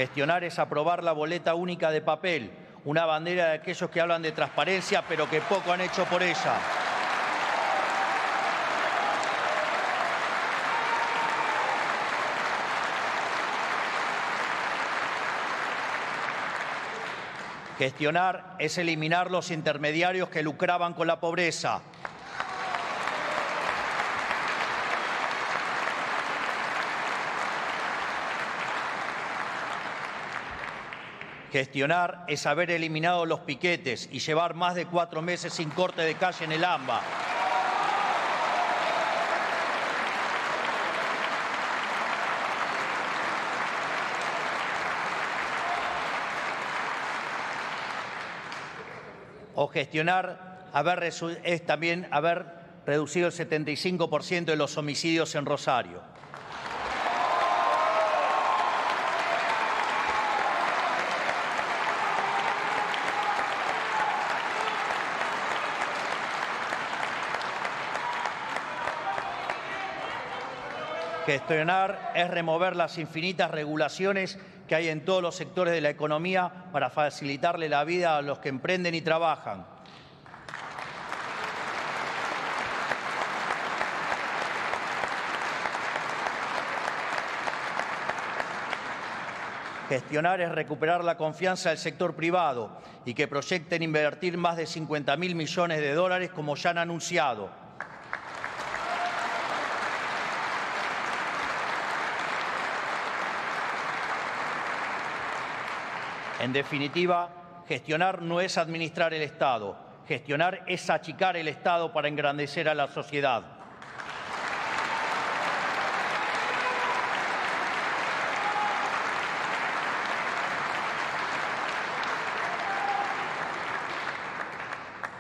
Gestionar es aprobar la boleta única de papel, una bandera de aquellos que hablan de transparencia, pero que poco han hecho por ella. Gestionar es eliminar los intermediarios que lucraban con la pobreza. Gestionar es haber eliminado los piquetes y llevar más de 4 meses sin corte de calle en el AMBA. O gestionar es también haber reducido el 75% de los homicidios en Rosario. Gestionar es remover las infinitas regulaciones que hay en todos los sectores de la economía para facilitarle la vida a los que emprenden y trabajan. Gestionar es recuperar la confianza del sector privado y que proyecten invertir más de 50.000 millones de dólares como ya han anunciado. En definitiva, gestionar no es administrar el Estado. Gestionar es achicar el Estado para engrandecer a la sociedad.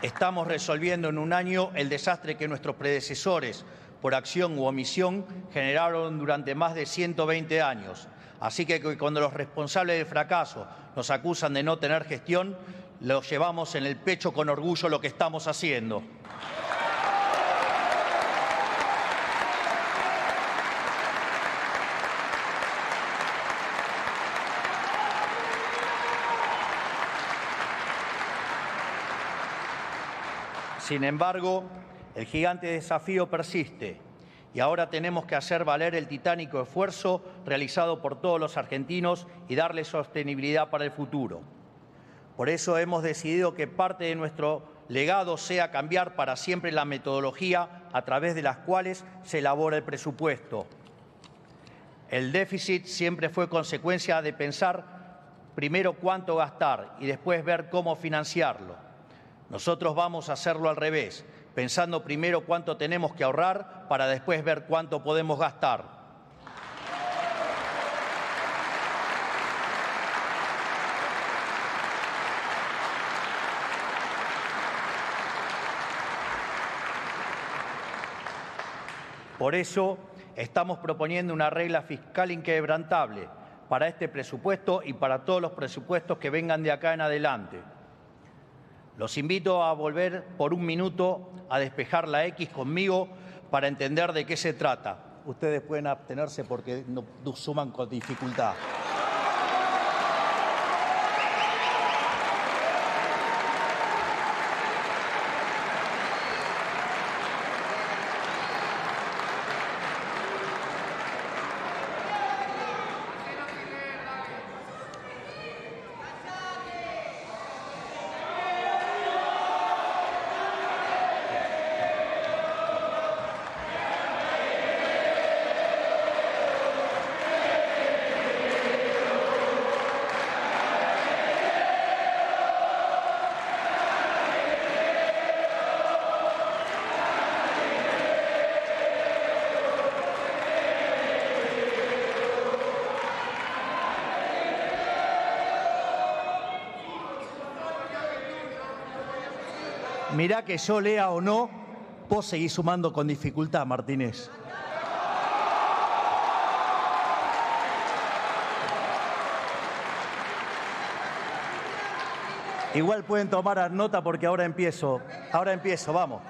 Estamos resolviendo en un año el desastre que nuestros predecesores, por acción u omisión, generaron durante más de 120 años. Así que cuando los responsables del fracaso nos acusan de no tener gestión, los llevamos en el pecho con orgullo lo que estamos haciendo. Sin embargo, el gigante desafío persiste. Y ahora tenemos que hacer valer el titánico esfuerzo realizado por todos los argentinos y darle sostenibilidad para el futuro. Por eso hemos decidido que parte de nuestro legado sea cambiar para siempre la metodología a través de las cuales se elabora el presupuesto. El déficit siempre fue consecuencia de pensar primero cuánto gastar y después ver cómo financiarlo. Nosotros vamos a hacerlo al revés, pensando primero cuánto tenemos que ahorrar para después ver cuánto podemos gastar. Por eso estamos proponiendo una regla fiscal inquebrantable para este presupuesto y para todos los presupuestos que vengan de acá en adelante. Los invito a volver por un minuto a despejar la X conmigo para entender de qué se trata. Ustedes pueden abstenerse porque no suman con dificultad. Mirá que yo lea o no, vos seguís sumando con dificultad, Martínez. Igual pueden tomar nota porque ahora empiezo, vamos.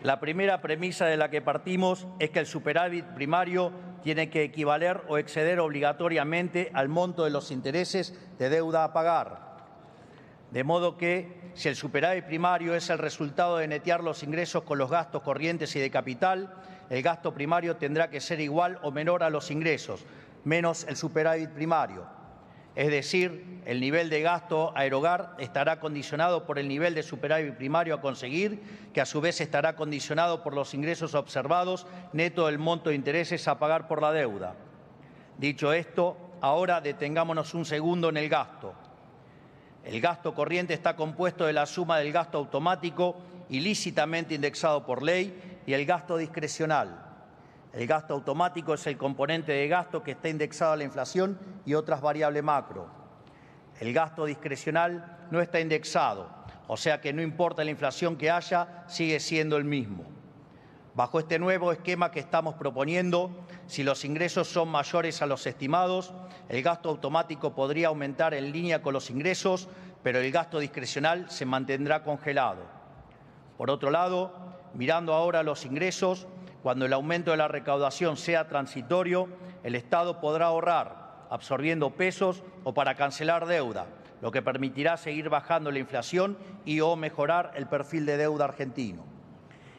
La primera premisa de la que partimos es que el superávit primario tiene que equivaler o exceder obligatoriamente al monto de los intereses de deuda a pagar. De modo que, si el superávit primario es el resultado de netear los ingresos con los gastos corrientes y de capital, el gasto primario tendrá que ser igual o menor a los ingresos, menos el superávit primario. Es decir, el nivel de gasto a erogar estará condicionado por el nivel de superávit primario a conseguir, que a su vez estará condicionado por los ingresos observados, neto del monto de intereses a pagar por la deuda. Dicho esto, ahora detengámonos un segundo en el gasto. El gasto corriente está compuesto de la suma del gasto automático, ilícitamente indexado por ley, y el gasto discrecional. El gasto automático es el componente de gasto que está indexado a la inflación y otras variables macro. El gasto discrecional no está indexado, o sea que no importa la inflación que haya, sigue siendo el mismo. Bajo este nuevo esquema que estamos proponiendo, si los ingresos son mayores a los estimados, el gasto automático podría aumentar en línea con los ingresos, pero el gasto discrecional se mantendrá congelado. Por otro lado, mirando ahora los ingresos, cuando el aumento de la recaudación sea transitorio, el Estado podrá ahorrar, absorbiendo pesos o para cancelar deuda, lo que permitirá seguir bajando la inflación y o mejorar el perfil de deuda argentino.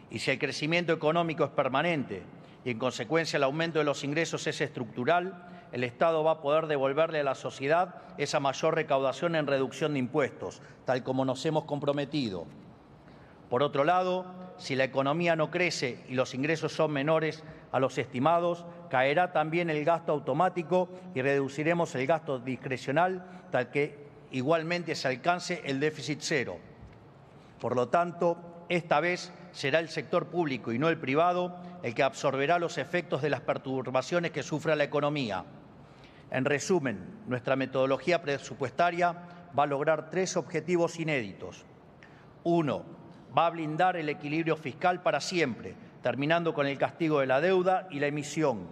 Y si el crecimiento económico es permanente y, en consecuencia, el aumento de los ingresos es estructural, el Estado va a poder devolverle a la sociedad esa mayor recaudación en reducción de impuestos, tal como nos hemos comprometido. Por otro lado, si la economía no crece y los ingresos son menores a los estimados, caerá también el gasto automático y reduciremos el gasto discrecional, tal que igualmente se alcance el déficit cero. Por lo tanto, esta vez será el sector público y no el privado el que absorberá los efectos de las perturbaciones que sufra la economía. En resumen, nuestra metodología presupuestaria va a lograr tres objetivos inéditos. 1. Va a blindar el equilibrio fiscal para siempre, terminando con el castigo de la deuda y la emisión.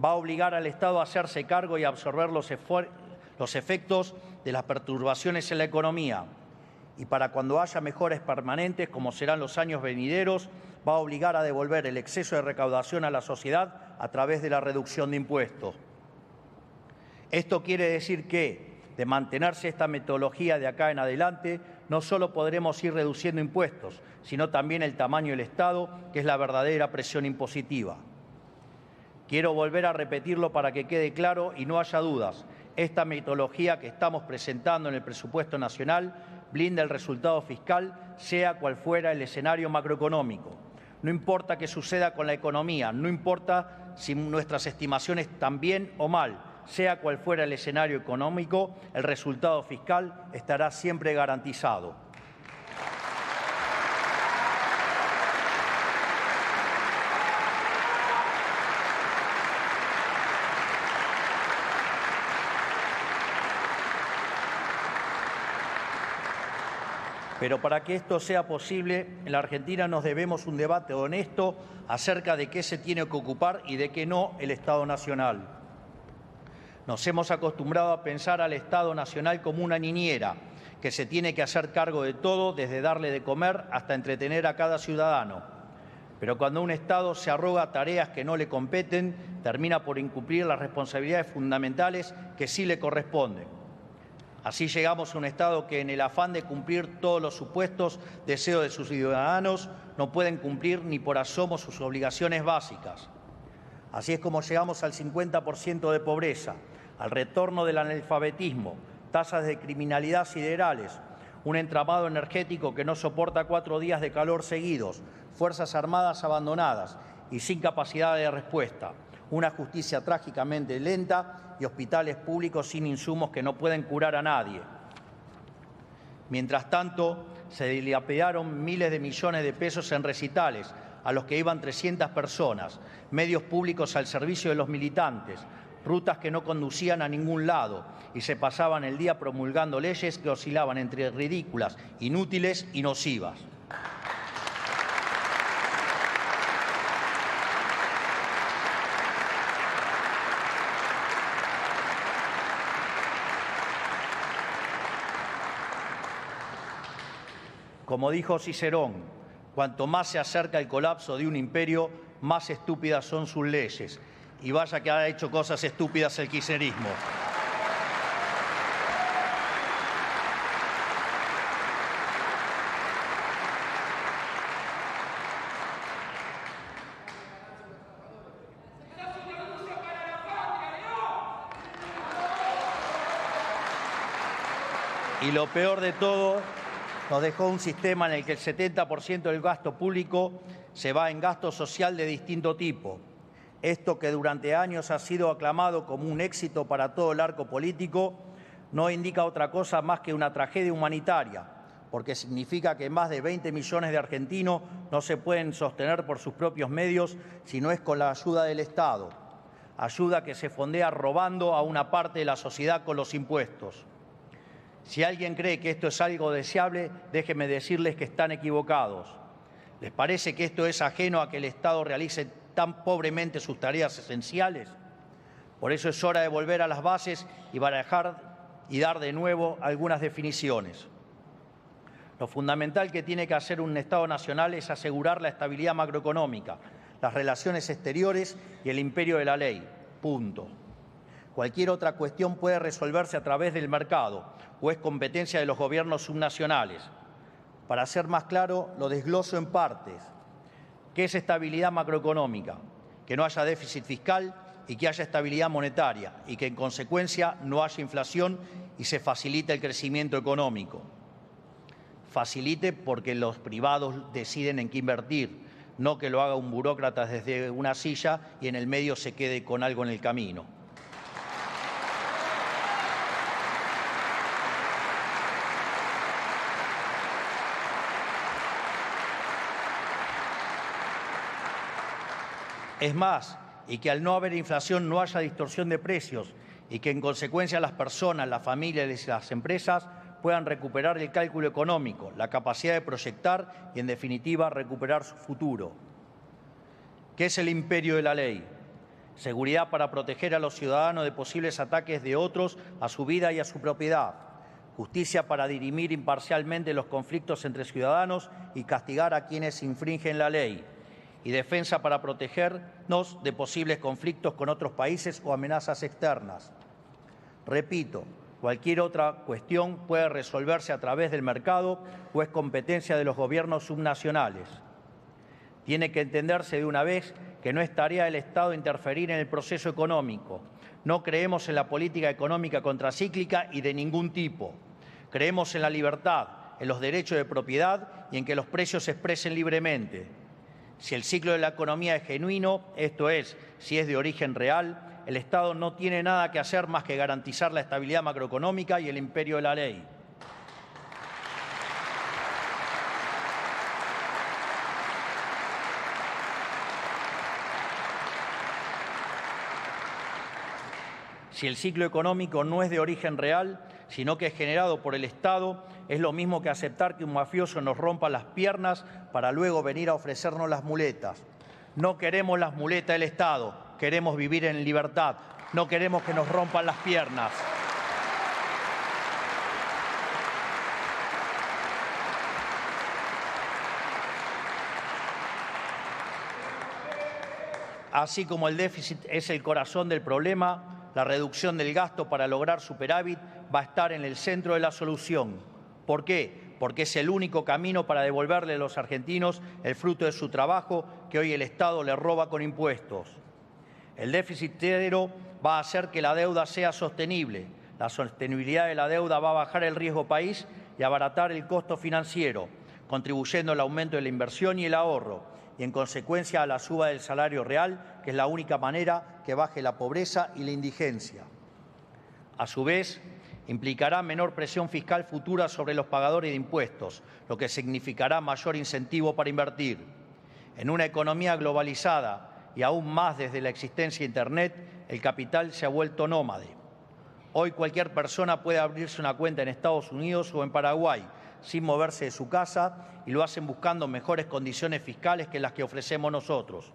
Va a obligar al Estado a hacerse cargo y a absorber los efectos de las perturbaciones en la economía. Y para cuando haya mejoras permanentes, como serán los años venideros, va a obligar a devolver el exceso de recaudación a la sociedad a través de la reducción de impuestos. Esto quiere decir que, de mantenerse esta metodología de acá en adelante, no solo podremos ir reduciendo impuestos, sino también el tamaño del Estado, que es la verdadera presión impositiva. Quiero volver a repetirlo para que quede claro y no haya dudas. Esta metodología que estamos presentando en el presupuesto nacional blinda el resultado fiscal, sea cual fuera el escenario macroeconómico. No importa qué suceda con la economía, no importa si nuestras estimaciones están bien o mal, sea cual fuera el escenario económico, el resultado fiscal estará siempre garantizado. Pero para que esto sea posible, en la Argentina nos debemos un debate honesto acerca de qué se tiene que ocupar y de qué no el Estado Nacional. Nos hemos acostumbrado a pensar al Estado Nacional como una niñera que se tiene que hacer cargo de todo, desde darle de comer hasta entretener a cada ciudadano. Pero cuando un Estado se arroga tareas que no le competen, termina por incumplir las responsabilidades fundamentales que sí le corresponden. Así llegamos a un Estado que, en el afán de cumplir todos los supuestos deseos de sus ciudadanos, no pueden cumplir ni por asomo sus obligaciones básicas. Así es como llegamos al 50% de pobreza, al retorno del analfabetismo, tasas de criminalidad siderales, un entramado energético que no soporta 4 días de calor seguidos, fuerzas armadas abandonadas y sin capacidad de respuesta, una justicia trágicamente lenta y hospitales públicos sin insumos que no pueden curar a nadie. Mientras tanto, se dilapidaron miles de millones de pesos en recitales a los que iban 300 personas, medios públicos al servicio de los militantes, rutas que no conducían a ningún lado y se pasaban el día promulgando leyes que oscilaban entre ridículas, inútiles y nocivas. Como dijo Cicerón, Cuanto más se acerca el colapso de un imperio, más estúpidas son sus leyes. Y vaya que ha hecho cosas estúpidas el kirchnerismo. Y lo peor de todo, nos dejó un sistema en el que el 70% del gasto público se va en gasto social de distinto tipo. Esto, que durante años ha sido aclamado como un éxito para todo el arco político, no indica otra cosa más que una tragedia humanitaria, porque significa que más de 20 millones de argentinos no se pueden sostener por sus propios medios si no es con la ayuda del Estado, ayuda que se fondea robando a una parte de la sociedad con los impuestos. Si alguien cree que esto es algo deseable, déjenme decirles que están equivocados. ¿Les parece que esto es ajeno a que el Estado realice tan pobremente sus tareas esenciales? Por eso es hora de volver a las bases y barajar y dar de nuevo algunas definiciones. Lo fundamental que tiene que hacer un Estado nacional es asegurar la estabilidad macroeconómica, las relaciones exteriores y el imperio de la ley. Punto. Cualquier otra cuestión puede resolverse a través del mercado o es competencia de los gobiernos subnacionales. Para ser más claro, lo desgloso en partes. ¿Qué es estabilidad macroeconómica? Que no haya déficit fiscal y que haya estabilidad monetaria y que en consecuencia no haya inflación y se facilite el crecimiento económico. Facilite porque los privados deciden en qué invertir, no que lo haga un burócrata desde una silla y en el medio se quede con algo en el camino. Es más, y que al no haber inflación no haya distorsión de precios y que en consecuencia las personas, las familias y las empresas puedan recuperar el cálculo económico, la capacidad de proyectar y, en definitiva, recuperar su futuro. ¿Qué es el imperio de la ley? Seguridad para proteger a los ciudadanos de posibles ataques de otros a su vida y a su propiedad. Justicia para dirimir imparcialmente los conflictos entre ciudadanos y castigar a quienes infringen la ley. Y defensa para protegernos de posibles conflictos con otros países o amenazas externas. Repito, cualquier otra cuestión puede resolverse a través del mercado o es competencia de los gobiernos subnacionales. Tiene que entenderse de una vez que no es tarea del Estado interferir en el proceso económico. No creemos en la política económica contracíclica y de ningún tipo. Creemos en la libertad, en los derechos de propiedad y en que los precios se expresen libremente. Si el ciclo de la economía es genuino, esto es, si es de origen real, el Estado no tiene nada que hacer más que garantizar la estabilidad macroeconómica y el imperio de la ley. Si el ciclo económico no es de origen real, sino que es generado por el Estado, es lo mismo que aceptar que un mafioso nos rompa las piernas para luego venir a ofrecernos las muletas. No queremos las muletas del Estado, queremos vivir en libertad, no queremos que nos rompan las piernas. Así como el déficit es el corazón del problema, la reducción del gasto para lograr superávit va a estar en el centro de la solución. ¿Por qué? Porque es el único camino para devolverle a los argentinos el fruto de su trabajo que hoy el Estado le roba con impuestos. El déficit cero va a hacer que la deuda sea sostenible. La sostenibilidad de la deuda va a bajar el riesgo país y abaratar el costo financiero, contribuyendo al aumento de la inversión y el ahorro, y en consecuencia a la suba del salario real, que es la única manera que baje la pobreza y la indigencia. A su vez, implicará menor presión fiscal futura sobre los pagadores de impuestos, lo que significará mayor incentivo para invertir. En una economía globalizada y aún más desde la existencia de Internet, el capital se ha vuelto nómade. Hoy cualquier persona puede abrirse una cuenta en Estados Unidos o en Paraguay, sin moverse de su casa, y lo hacen buscando mejores condiciones fiscales que las que ofrecemos nosotros.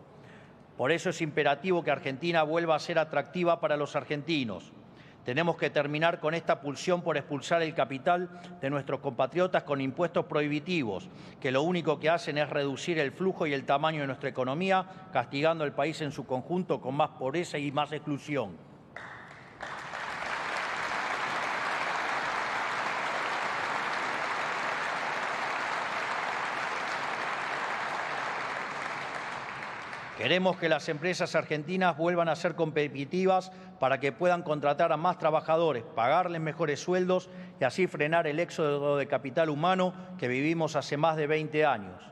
Por eso es imperativo que Argentina vuelva a ser atractiva para los argentinos. Tenemos que terminar con esta pulsión por expulsar el capital de nuestros compatriotas con impuestos prohibitivos, que lo único que hacen es reducir el flujo y el tamaño de nuestra economía, castigando al país en su conjunto con más pobreza y más exclusión. Queremos que las empresas argentinas vuelvan a ser competitivas para que puedan contratar a más trabajadores, pagarles mejores sueldos y así frenar el éxodo de capital humano que vivimos hace más de 20 años.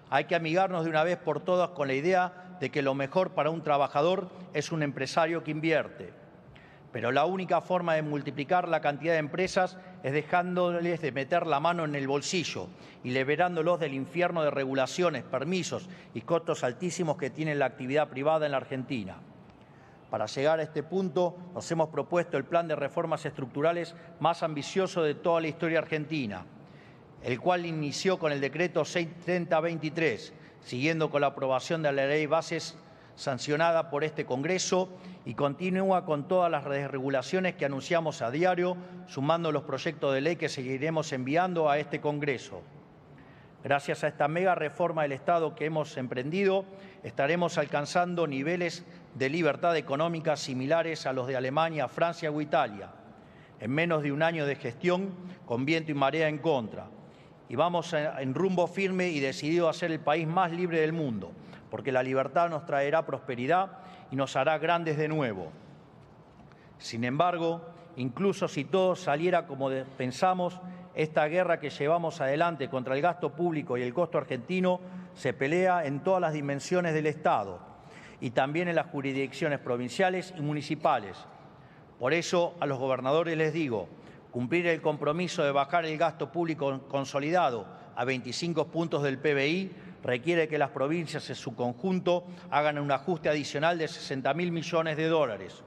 Hay que amigarnos de una vez por todas con la idea de que lo mejor para un trabajador es un empresario que invierte. Pero la única forma de multiplicar la cantidad de empresas es dejándoles de meter la mano en el bolsillo y liberándolos del infierno de regulaciones, permisos y costos altísimos que tiene la actividad privada en la Argentina. Para llegar a este punto, nos hemos propuesto el plan de reformas estructurales más ambicioso de toda la historia argentina, el cual inició con el decreto 630-23, siguiendo con la aprobación de la ley bases sancionada por este Congreso y continúa con todas las desregulaciones que anunciamos a diario, sumando los proyectos de ley que seguiremos enviando a este Congreso. Gracias a esta mega reforma del Estado que hemos emprendido, estaremos alcanzando niveles de libertad económica similares a los de Alemania, Francia o Italia, en menos de un año de gestión con viento y marea en contra. Y vamos en rumbo firme y decidido a ser el país más libre del mundo, porque la libertad nos traerá prosperidad y nos hará grandes de nuevo. Sin embargo, incluso si todo saliera como pensamos, esta guerra que llevamos adelante contra el gasto público y el costo argentino se pelea en todas las dimensiones del Estado y también en las jurisdicciones provinciales y municipales. Por eso, a los gobernadores les digo, cumplir el compromiso de bajar el gasto público consolidado a 25 puntos del PBI requiere que las provincias en su conjunto hagan un ajuste adicional de 60.000 millones de dólares.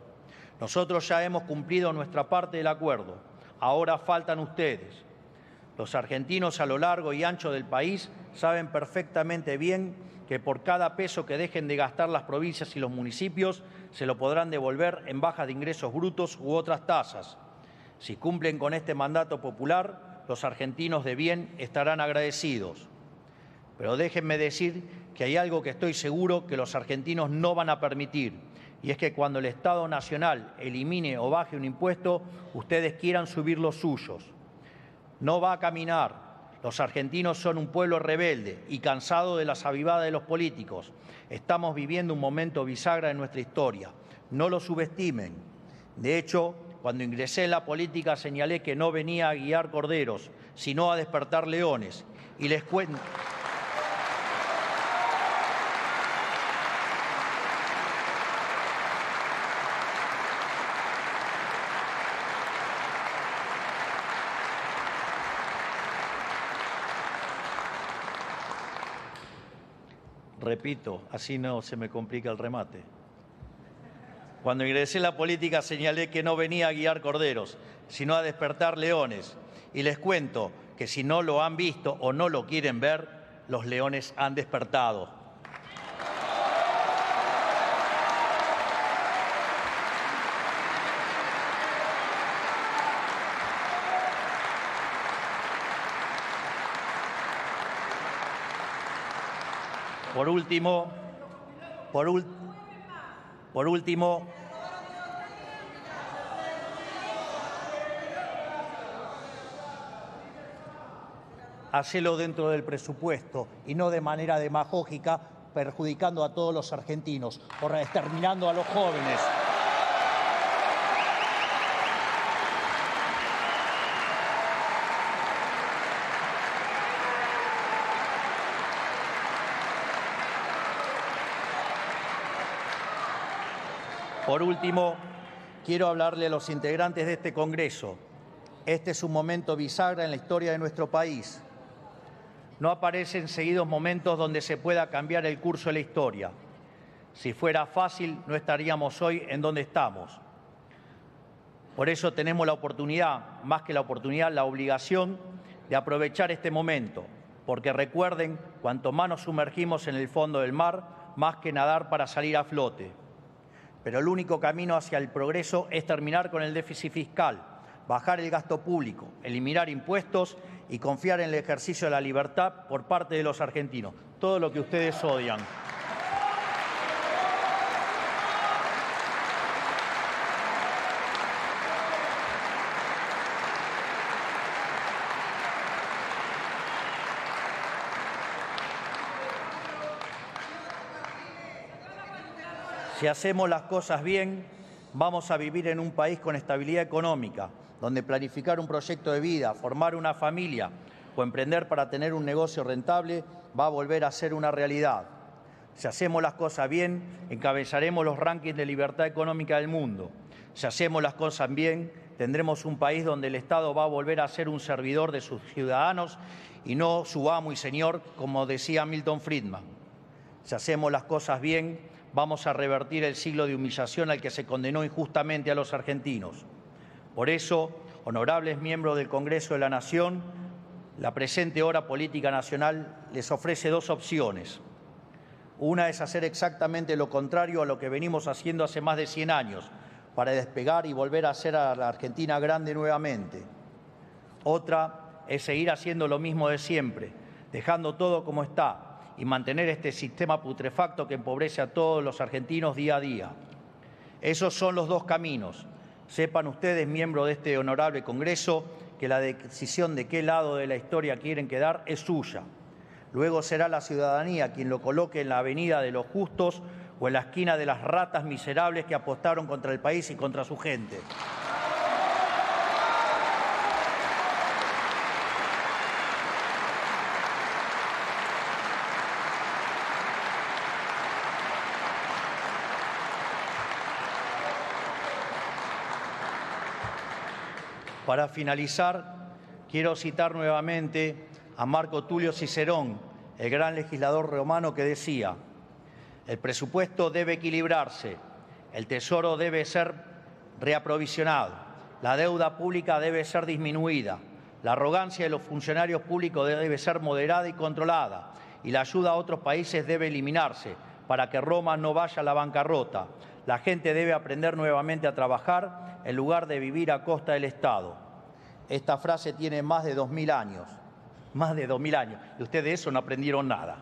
Nosotros ya hemos cumplido nuestra parte del acuerdo. Ahora faltan ustedes. Los argentinos a lo largo y ancho del país saben perfectamente bien que por cada peso que dejen de gastar las provincias y los municipios se lo podrán devolver en bajas de ingresos brutos u otras tasas. Si cumplen con este mandato popular, los argentinos de bien estarán agradecidos. Pero déjenme decir que hay algo que estoy seguro que los argentinos no van a permitir, y es que cuando el Estado Nacional elimine o baje un impuesto, ustedes quieran subir los suyos. No va a caminar. Los argentinos son un pueblo rebelde y cansado de las avivadas de los políticos. Estamos viviendo un momento bisagra en nuestra historia. No lo subestimen. De hecho, cuando ingresé en la política señalé que no venía a guiar corderos, sino a despertar leones. Y les cuento... Repito, así no se me complica el remate. Cuando ingresé en la política señalé que no venía a guiar corderos, sino a despertar leones. Y les cuento que si no lo han visto o no lo quieren ver, los leones han despertado. Por último, hacelo dentro del presupuesto y no de manera demagógica, perjudicando a todos los argentinos o exterminando a los jóvenes. Por último, quiero hablarle a los integrantes de este Congreso. Este es un momento bisagra en la historia de nuestro país. No aparecen seguidos momentos donde se pueda cambiar el curso de la historia. Si fuera fácil, no estaríamos hoy en donde estamos. Por eso tenemos la oportunidad, más que la oportunidad, la obligación de aprovechar este momento. Porque recuerden, cuanto más nos sumergimos en el fondo del mar, más que nadar para salir a flote. pero el único camino hacia el progreso es terminar con el déficit fiscal, bajar el gasto público, eliminar impuestos y confiar en el ejercicio de la libertad por parte de los argentinos. Todo lo que ustedes odian. Si hacemos las cosas bien, vamos a vivir en un país con estabilidad económica, donde planificar un proyecto de vida, formar una familia o emprender para tener un negocio rentable va a volver a ser una realidad. Si hacemos las cosas bien, encabezaremos los rankings de libertad económica del mundo. Si hacemos las cosas bien, tendremos un país donde el Estado va a volver a ser un servidor de sus ciudadanos y no su amo y señor, como decía Milton Friedman. Si hacemos las cosas bien, vamos a revertir el siglo de humillación al que se condenó injustamente a los argentinos. Por eso, honorables miembros del Congreso de la Nación, la presente hora política nacional les ofrece dos opciones. Una es hacer exactamente lo contrario a lo que venimos haciendo hace más de 100 años, para despegar y volver a hacer a la Argentina grande nuevamente. Otra es seguir haciendo lo mismo de siempre, dejando todo como está, y mantener este sistema putrefacto que empobrece a todos los argentinos día a día. Esos son los dos caminos. Sepan ustedes, miembros de este honorable Congreso, que la decisión de qué lado de la historia quieren quedar es suya. Luego será la ciudadanía quien lo coloque en la avenida de los justos o en la esquina de las ratas miserables que apostaron contra el país y contra su gente. Para finalizar, quiero citar nuevamente a Marco Tulio Cicerón, el gran legislador romano, que decía: el presupuesto debe equilibrarse, el tesoro debe ser reaprovisionado, la deuda pública debe ser disminuida, la arrogancia de los funcionarios públicos debe ser moderada y controlada, y la ayuda a otros países debe eliminarse para que Roma no vaya a la bancarrota. La gente debe aprender nuevamente a trabajar en lugar de vivir a costa del Estado. Esta frase tiene más de 2000 años. Más de 2000 años. Y ustedes de eso no aprendieron nada.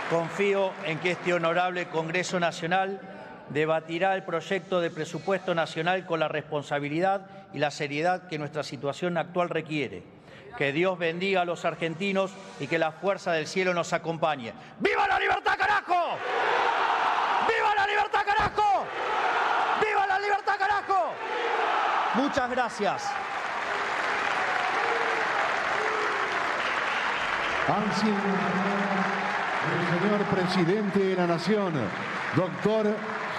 Confío en que este honorable Congreso Nacional debatirá el proyecto de presupuesto nacional con la responsabilidad y la seriedad que nuestra situación actual requiere. Que Dios bendiga a los argentinos y que la fuerza del cielo nos acompañe. ¡Viva la libertad, carajo! ¡Viva la libertad, carajo! ¡Viva la libertad, carajo! Muchas gracias. Así, el señor presidente de la Nación, doctor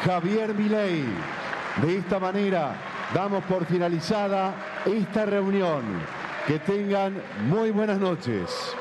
Javier Milei. De esta manera damos por finalizada esta reunión. Que tengan muy buenas noches.